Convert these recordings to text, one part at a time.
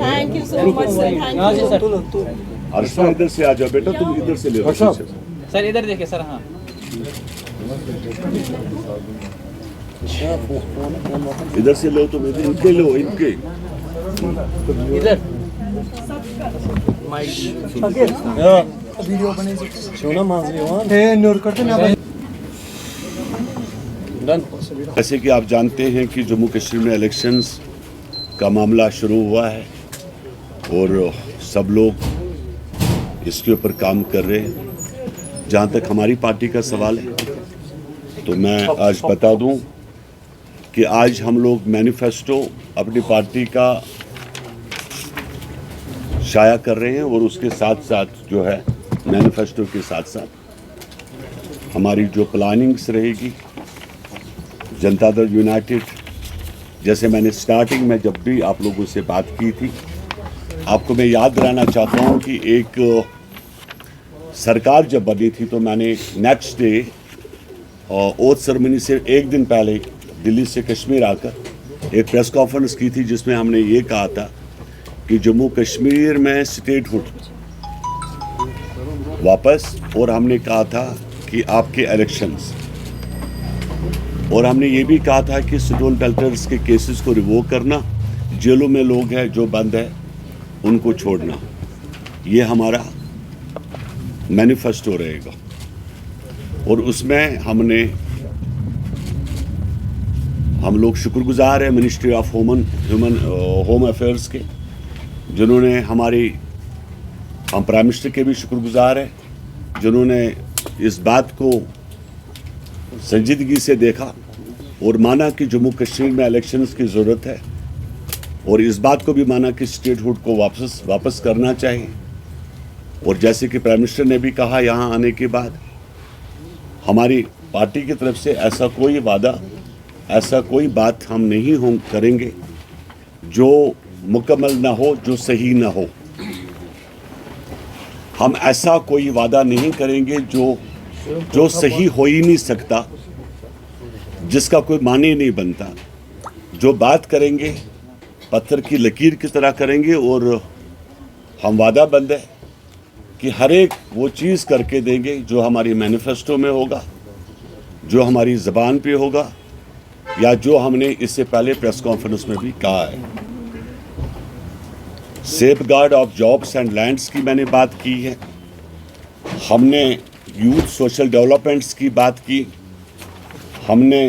Thank you so much sir, thank you sir. Arsha इधर से आ जाओ बेटा, तुम इधर से ले लो। सर इधर देखिए सर। हाँ इधर से लो, तुम इनके लो, इनके इधर वीडियो बने सोना मांग नूर करते ना। जैसे कि आप जानते हैं कि जम्मू कश्मीर में इलेक्शंस का मामला शुरू हुआ है और सब लोग इसके ऊपर काम कर रहे हैं। जहाँ तक हमारी पार्टी का सवाल है तो मैं आज बता दूं कि आज हम लोग मैनिफेस्टो अपनी पार्टी का शाया कर रहे हैं और उसके साथ साथ जो है मैनिफेस्टो के साथ साथ हमारी जो प्लानिंग्स रहेगी जनता दल यूनाइटेड, जैसे मैंने स्टार्टिंग में जब भी आप लोगों से बात की थी, आपको मैं याद दिलाना चाहता हूं कि एक सरकार जब बनी थी तो मैंने नेक्स्ट डे ओथ सेरेमनी से एक दिन पहले दिल्ली से कश्मीर आकर एक प्रेस कॉन्फ्रेंस की थी जिसमें हमने ये कहा था कि जम्मू कश्मीर में स्टेटहुड वापस, और हमने कहा था कि आपके इलेक्शंस, और हमने ये भी कहा था कि स्टोन पेल्टर्स के केसेस को रिवोक करना, जेलों में लोग हैं जो बंद है उनको छोड़ना, ये हमारा मैनिफेस्टो रहेगा। और उसमें हम लोग शुक्रगुजार हैं मिनिस्ट्री ऑफ होम अफेयर्स के, जिन्होंने हम प्राइम मिनिस्टर के भी शुक्रगुजार हैं जिन्होंने इस बात को संजीदगी से देखा और माना कि जम्मू कश्मीर में इलेक्शंस की ज़रूरत है, और इस बात को भी माना कि स्टेटहुड को वापस करना चाहिए। और जैसे कि प्राइम मिनिस्टर ने भी कहा यहाँ आने के बाद, हमारी पार्टी की तरफ से ऐसा कोई वादा, ऐसा कोई बात हम नहीं करेंगे जो मुकम्मल ना हो, जो सही ना हो। हम ऐसा कोई वादा नहीं करेंगे जो सही हो ही नहीं सकता, जिसका कोई माने नहीं बनता। जो बात करेंगे पत्थर की लकीर की तरह करेंगे, और हम वादा बंद है कि हर एक वो चीज़ करके देंगे जो हमारी मैनिफेस्टो में होगा, जो हमारी ज़बान पे होगा, या जो हमने इससे पहले प्रेस कॉन्फ्रेंस में भी कहा है। Safe guard of jobs and lands की मैंने बात की है, हमने यूथ सोशल डेवलपमेंट्स की बात की, हमने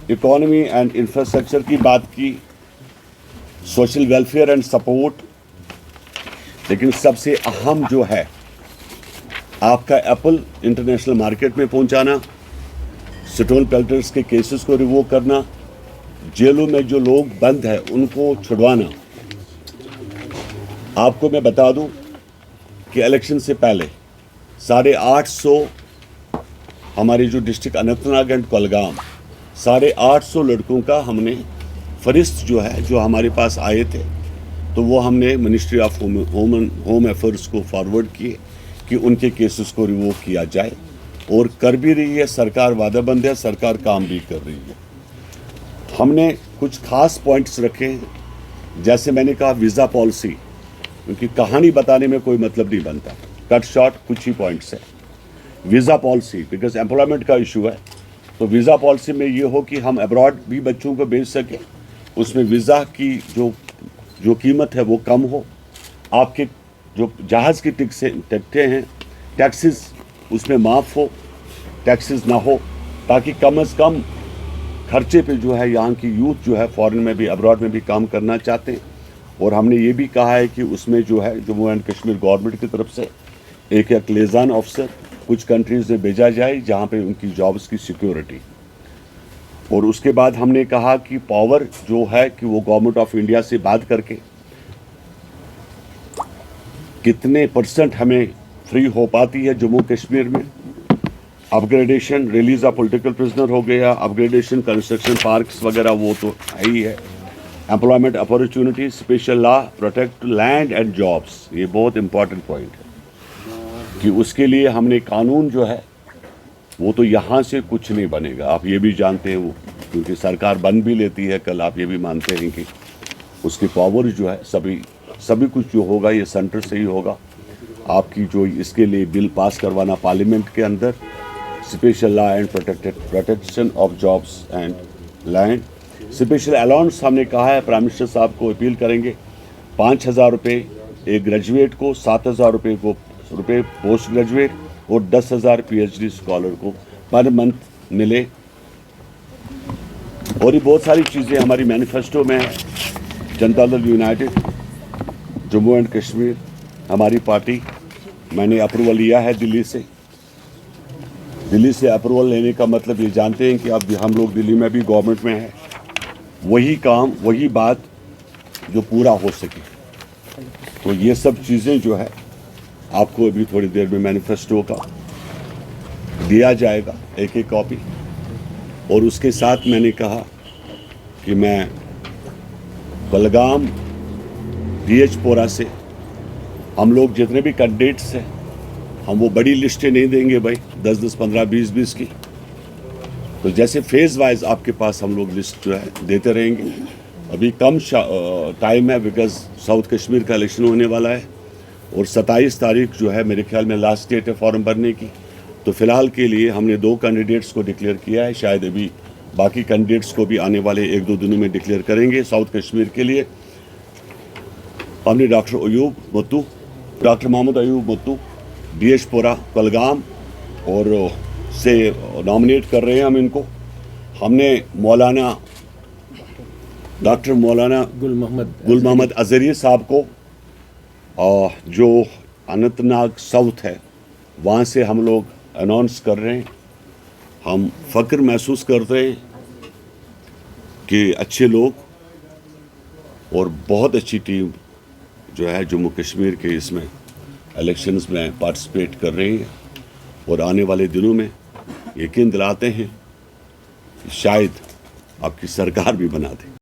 इकोनॉमी एंड इंफ्रास्ट्रक्चर की बात की, सोशल वेलफेयर एंड सपोर्ट, लेकिन सबसे अहम जो है आपका एप्पल इंटरनेशनल मार्केट में पहुंचाना, स्टोन पेल्टर्स के केसेस को रिवोक करना, जेलों में जो लोग बंद हैं उनको छुड़वाना। आपको मैं बता दूं कि इलेक्शन से पहले 850 हमारी जो डिस्ट्रिक्ट अनंतनाग एंड कुलगाम 850 लड़कों का हमने फरिस्त जो है, जो हमारे पास आए थे, तो वो हमने मिनिस्ट्री ऑफ होम अफेयर्स को फॉरवर्ड किए कि उनके केसेस को रिवोक किया जाए, और कर भी रही है सरकार, वादाबंद है सरकार, काम भी कर रही है। हमने कुछ खास पॉइंट्स रखे हैं, जैसे मैंने कहा वीज़ा पॉलिसी, क्योंकि कहानी बताने में कोई मतलब नहीं बनता, कट शॉर्ट कुछ ही पॉइंट्स है। वीज़ा पॉलिसी बिकॉज एम्प्लॉयमेंट का इशू है, तो वीज़ा पॉलिसी में ये हो कि हम अब्रॉड भी बच्चों को भेज सकें, उसमें वीज़ा की जो कीमत है वो कम हो, आपके जो जहाज़ की टिकटें हैं टैक्सेस उसमें माफ़ हो, टैक्सेस ना हो, ताकि कम से कम खर्चे पे जो है यहाँ की यूथ जो है फॉरेन में भी, अब्रॉड में भी काम करना चाहते हैं। और हमने ये भी कहा है कि उसमें जो है जम्मू एंड कश्मीर गवर्नमेंट की तरफ से एक लिएज़न ऑफिसर कुछ कंट्रीज़ में भेजा जाए जहाँ पे उनकी जॉब्स की सिक्योरिटी। और उसके बाद हमने कहा कि पावर जो है कि वो गवर्नमेंट ऑफ इंडिया से बात करके कितने % हमें फ्री हो पाती है जम्मू कश्मीर में। Upgradation, release of political prisoner हो गया, अपग्रेडेशन, कंस्ट्रक्शन पार्क्स वगैरह वो तो है ही है। Employment opportunity, special law, protect land and jobs, ये बहुत इंपॉर्टेंट पॉइंट है कि उसके लिए हमने कानून जो है वो तो यहाँ से कुछ नहीं बनेगा, आप ये भी जानते हैं। वो क्योंकि सरकार बन भी लेती है कल, आप ये भी मानते हैं कि उसकी पावर जो है सभी कुछ जो होगा ये सेंटर से ही होगा। आपकी जो इसके लिए बिल पास करवाना पार्लियामेंट के अंदर, special law and protection of jobs and land, special allowance हमने कहा है प्राइम मिनिस्टर साहब को अपील करेंगे 5,000 रुपये एक ग्रेजुएट को, 7,000 रुपये पोस्ट ग्रेजुएट और 10,000 PhD स्कॉलर को पर मंथ मिले। और ये बहुत सारी चीज़ें हमारी मैनिफेस्टो में है। जनता दल यूनाइटेड जम्मू एंड कश्मीर हमारी पार्टी, मैंने अप्रूवल लिया है दिल्ली से। दिल्ली से अप्रूवल लेने का मतलब ये जानते हैं कि अब हम लोग दिल्ली में भी गवर्नमेंट में है, वही काम वही बात जो पूरा हो सके। तो ये सब चीज़ें जो है आपको अभी थोड़ी देर में मैनिफेस्टो का दिया जाएगा एक कॉपी। और उसके साथ मैंने कहा कि मैं कुलगाम DH-पोरा से हम लोग जितने भी कैंडिडेट्स हैं, हम वो बड़ी लिस्टें नहीं देंगे भाई 10-10, 15, 20 की। तो जैसे फेज़ वाइज आपके पास हम लोग लिस्ट जो है देते रहेंगे। अभी कम टाइम है बिकॉज साउथ कश्मीर का इलेक्शन होने वाला है और 27 तारीख जो है मेरे ख्याल में लास्ट डेट है फॉर्म भरने की। तो फिलहाल के लिए हमने 2 कैंडिडेट्स को डिक्लेयर किया है, शायद अभी बाकी कैंडिडेट्स को भी आने वाले 1-2 दिनों में डिक्लेयर करेंगे। साउथ कश्मीर के लिए हमने डॉक्टर मोहम्मद अयूब मुत्तू DH-पोरा कुलगाम और से नॉमिनेट कर रहे हैं हम इनको। हमने डॉक्टर मौलाना गुल मोहम्मद अजहरी साहब को जो अनंतनाग साउथ है वहाँ से हम लोग अनाउंस कर रहे हैं। हम फ़ख्र महसूस करते हैं कि अच्छे लोग और बहुत अच्छी टीम जो है जम्मू कश्मीर के इसमें इलेक्शंस में पार्टिसिपेट कर रही है और आने वाले दिनों में यकीन दिलाते हैं कि शायद आपकी सरकार भी बना दे।